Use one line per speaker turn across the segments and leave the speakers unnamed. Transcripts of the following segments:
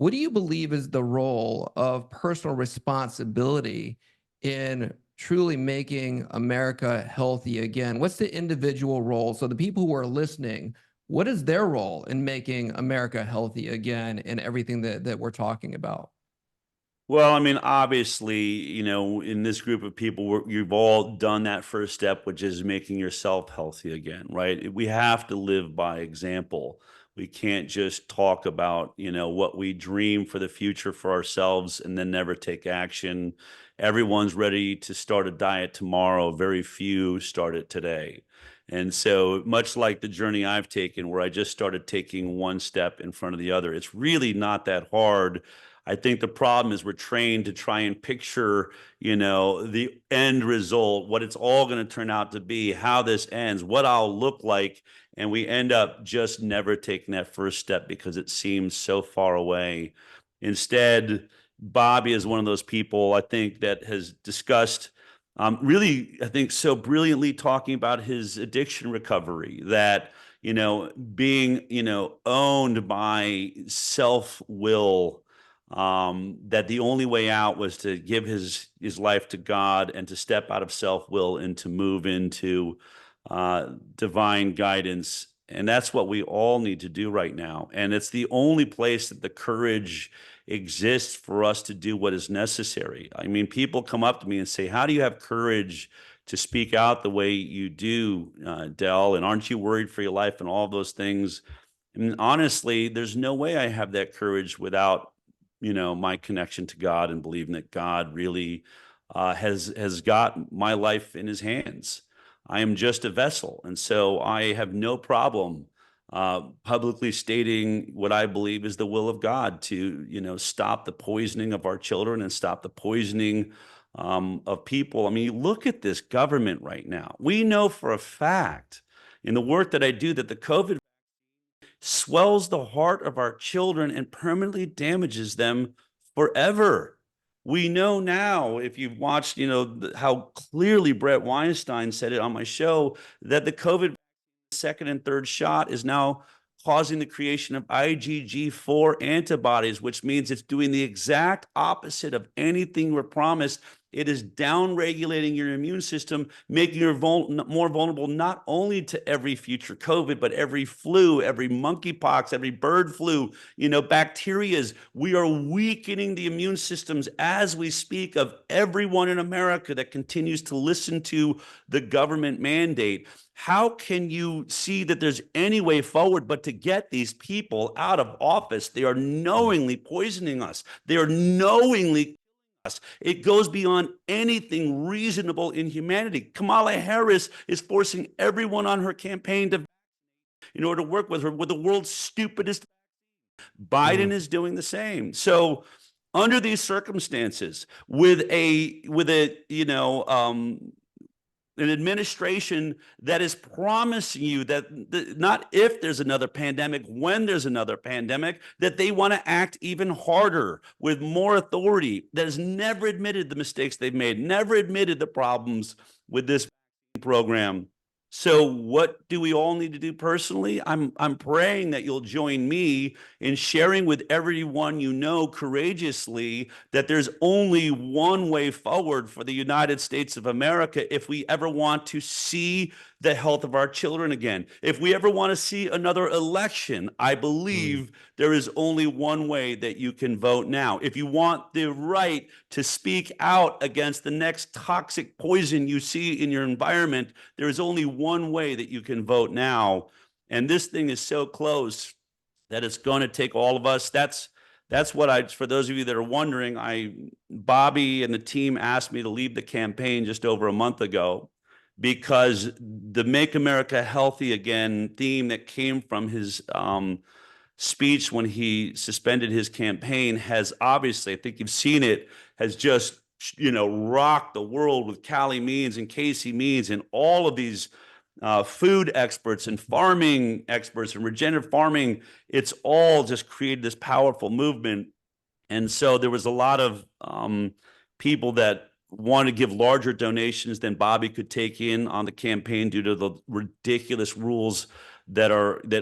what do you believe is the role of personal responsibility in truly making America healthy again? What's the individual role? So the people who are listening, what is their role in making America healthy again in everything that we're talking about?
Well, I mean, obviously, in this group of people, you've all done that first step, which is making yourself healthy again, right? We have to live by example. We can't just talk about, what we dream for the future for ourselves and then never take action. Everyone's ready to start a diet tomorrow. Very few start it today. And so, much like the journey I've taken, where I just started taking one step in front of the other, it's really not that hard. I think the problem is we're trained to try and picture, the end result, what it's all going to turn out to be, how this ends, what I'll look like. And we end up just never taking that first step because it seems so far away. Instead, Bobby is one of those people I think that has discussed really, I think, so brilliantly talking about his addiction recovery that, being, owned by self-will, that the only way out was to give his life to God and to step out of self-will and to move into divine guidance. And that's what we all need to do right now. And it's the only place that the courage exists for us to do what is necessary. I mean, people come up to me and say, "How do you have courage to speak out the way you do, Dell? And aren't you worried for your life?" And all of those things. And honestly, there's no way I have that courage without, my connection to God and believing that God really has got my life in His hands. I am just a vessel, and so I have no problem publicly stating what I believe is the will of God to, stop the poisoning of our children and stop the poisoning of people. I mean, look at this government right now. We know for a fact in the work that I do that the COVID swells the heart of our children and permanently damages them forever. We know now, if you've watched, how clearly Brett Weinstein said it on my show, that the COVID second and third shot is now causing the creation of IgG4 antibodies, which means it's doing the exact opposite of anything we're promised. It is downregulating your immune system, making you more vulnerable not only to every future COVID, but every flu, every monkeypox, every bird flu, bacterias. We are weakening the immune systems as we speak of everyone in America that continues to listen to the government mandate. How can you see that there's any way forward but to get these people out of office? They are knowingly poisoning us. They are knowingly us. It goes beyond anything reasonable in humanity. Kamala Harris is forcing everyone on her campaign to in order to work with her with the world's stupidest. Biden is doing the same. So under these circumstances, with an administration that is promising you that not if there's another pandemic, when there's another pandemic, that they want to act even harder with more authority, that has never admitted the mistakes they've made, never admitted the problems with this program. So what do we all need to do personally? I'm praying that you'll join me in sharing with everyone courageously that there's only one way forward for the United States of America if we ever want to see the health of our children again. If we ever want to see another election, I believe there is only one way that you can vote now. If you want the right to speak out against the next toxic poison you see in your environment, there is only one way that you can vote now. And this thing is so close that it's going to take all of us. That's what for those of you that are wondering, Bobby and the team asked me to leave the campaign just over a month ago because the Make America Healthy Again theme that came from his speech when he suspended his campaign has obviously, I think you've seen it, has just, rocked the world with Callie Means and Casey Means and all of these food experts and farming experts and regenerative farming. It's all just created this powerful movement. And so there was a lot of people that want to give larger donations than Bobby could take in on the campaign due to the ridiculous rules that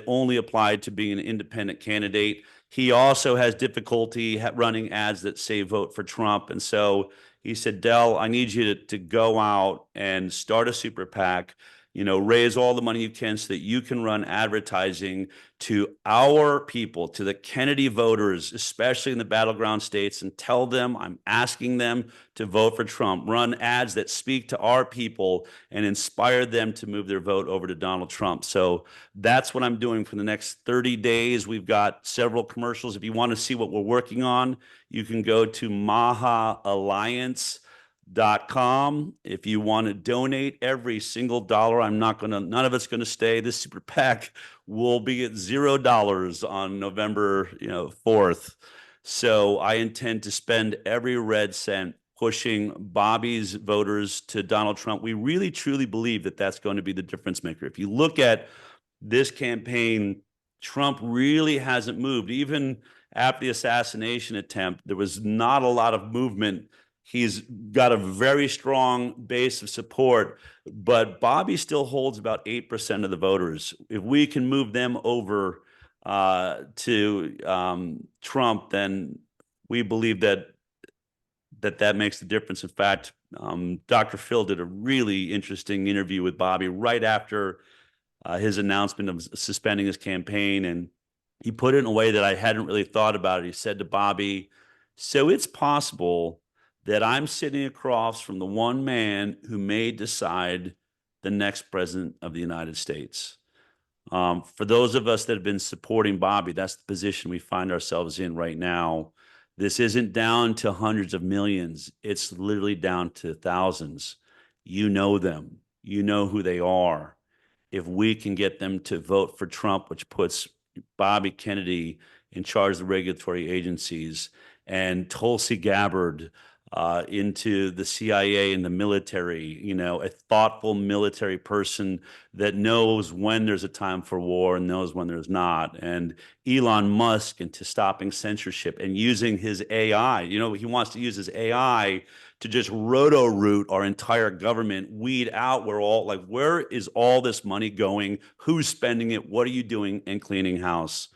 only applied to being an independent candidate. He also has difficulty running ads that say vote for Trump. And so he said, Del, I need you to go out and start a super PAC, raise all the money you can so that you can run advertising to our people, to the Kennedy voters, especially in the battleground states, and tell them I'm asking them to vote for Trump. Run ads that speak to our people and inspire them to move their vote over to Donald Trump. So that's what I'm doing for the next 30 days. We've got several commercials. If you want to see what we're working on, you can go to MAHA Alliance. .com. If you want to donate every single dollar, none of it's going to stay. This super PAC will be at $0 on November 4th. So I intend to spend every red cent pushing Bobby's voters to Donald Trump. We really truly believe that that's going to be the difference maker. If you look at this campaign, Trump really hasn't moved. Even after the assassination attempt, there was not a lot of movement. He's got a very strong base of support, but Bobby still holds about 8% of the voters. If we can move them over to Trump, then we believe that makes the difference. In fact, Dr. Phil did a really interesting interview with Bobby right after his announcement of suspending his campaign, and he put it in a way that I hadn't really thought about it. He said to Bobby, so it's possible that I'm sitting across from the one man who may decide the next president of the United States. For those of us that have been supporting Bobby, that's the position we find ourselves in right now. This isn't down to hundreds of millions. It's literally down to thousands. You know them. You know who they are. If we can get them to vote for Trump, which puts Bobby Kennedy in charge of the regulatory agencies, and Tulsi Gabbard into the CIA and the military, a thoughtful military person that knows when there's a time for war and knows when there's not, and Elon Musk into stopping censorship and using his AI. He wants to use his AI to just roto-root our entire government, weed out where is all this money going? Who's spending it? What are you doing? And cleaning house.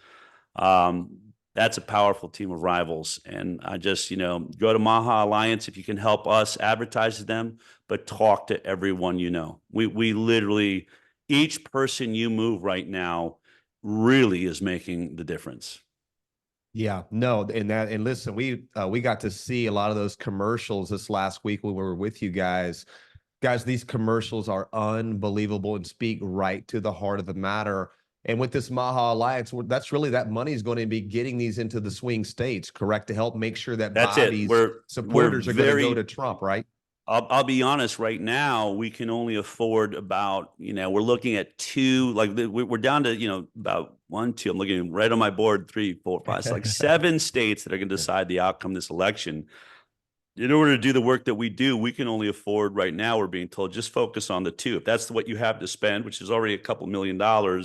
That's a powerful team of rivals. And I just, go to MAHA Alliance if you can help us advertise to them, but talk to everyone you know. We literally, each person you move right now really is making the difference.
Yeah, no, and listen, we got to see a lot of those commercials this last week when we were with you guys. Guys, these commercials are unbelievable and speak right to the heart of the matter. And with this MAHA Alliance, that's really that money is going to be getting these into the swing states, correct? To help make sure that
That's
Bobby's supporters are going to go to Trump, right?
I'll be honest, right now, we can only afford about, we're looking at two, we're down to, about 1, 2, I'm looking right on my board, 3, 4, 5, it's like 7 states that are going to decide the outcome of this election. In order to do the work that we do, we can only afford right now, we're being told, just focus on the 2. If that's what you have to spend, which is already a couple $1 million,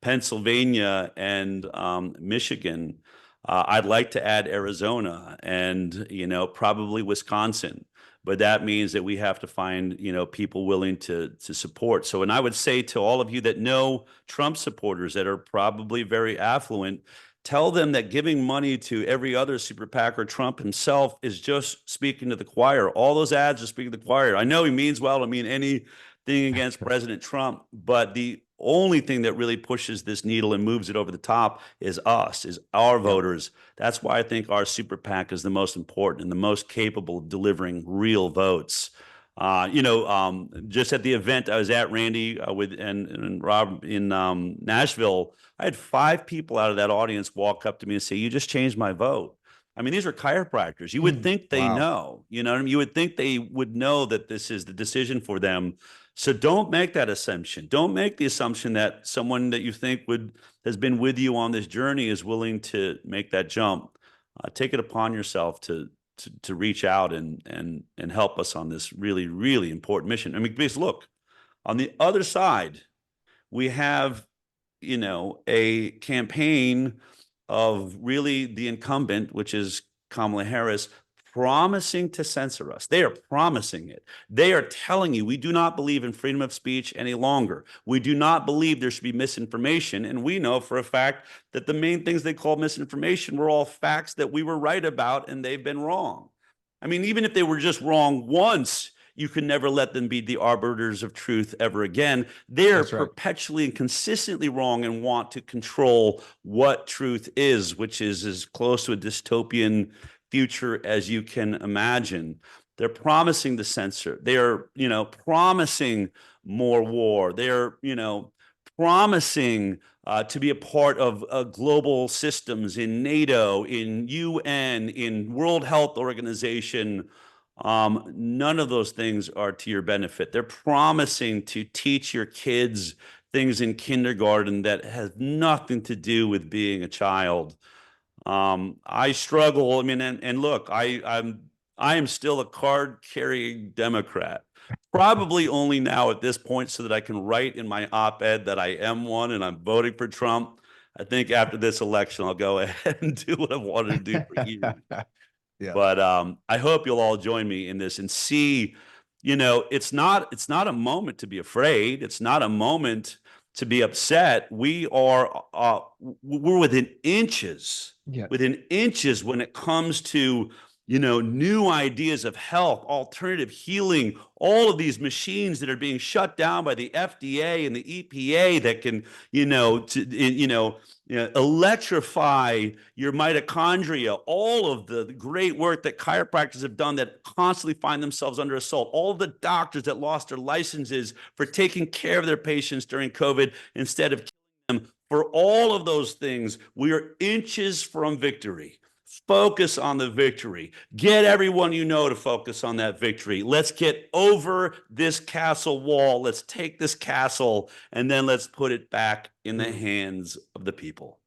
Pennsylvania and Michigan, I'd like to add Arizona and, probably Wisconsin. But that means that we have to find, people willing to support. So, and I would say to all of you that know Trump supporters that are probably very affluent, tell them that giving money to every other super PAC or Trump himself is just speaking to the choir. All those ads are speaking to the choir. I know he means well. I mean, anything against President Trump, but the only thing that really pushes this needle and moves it over the top is our voters. That's why I think our super PAC is the most important and the most capable of delivering real votes. Just at the event I was at, Randy, and Rob in Nashville, I had 5 people out of that audience walk up to me and say, "You just changed my vote." I mean, these are chiropractors. You would think they know, what I mean? You would think they would know that this is the decision for them. So don't make that assumption. Don't make the assumption that someone that you think has been with you on this journey is willing to make that jump. Take it upon yourself to reach out and help us on this really, really important mission. I mean, because look, on the other side, we have, a campaign of really the incumbent, which is Kamala Harris, promising to censor us. They are promising it. They are telling you, we do not believe in freedom of speech any longer. We do not believe there should be misinformation. And we know for a fact that the main things they call misinformation were all facts that we were right about, and they've been wrong. I mean, even if they were just wrong once, you can never let them be the arbiters of truth ever again. They're perpetually and consistently wrong and want to control what truth is, which is as close to a dystopian future as you can imagine. They're promising to censor. They are, promising more war. They're, promising to be a part of global systems in NATO, in UN, in World Health Organization. None of those things are to your benefit. They're promising to teach your kids things in kindergarten that has nothing to do with being a child. I struggle. I mean, and look, I am still a card-carrying Democrat. Probably only now at this point so that I can write in my op-ed that I am one and I'm voting for Trump. I think after this election, I'll go ahead and do what I wanted to do for years.
Yeah.
But I hope you'll all join me in this and see, it's not a moment to be afraid. It's not a moment to be upset. We're within inches, within inches when it comes to, new ideas of health, alternative healing, all of these machines that are being shut down by the FDA and the EPA that can, electrify your mitochondria, all of the great work that chiropractors have done that constantly find themselves under assault, all of the doctors that lost their licenses for taking care of their patients during COVID instead of killing them. For all of those things, we are inches from victory. Focus on the victory. Get everyone you know to focus on that victory. Let's get over this castle wall. Let's take this castle and then let's put it back in the hands of the people.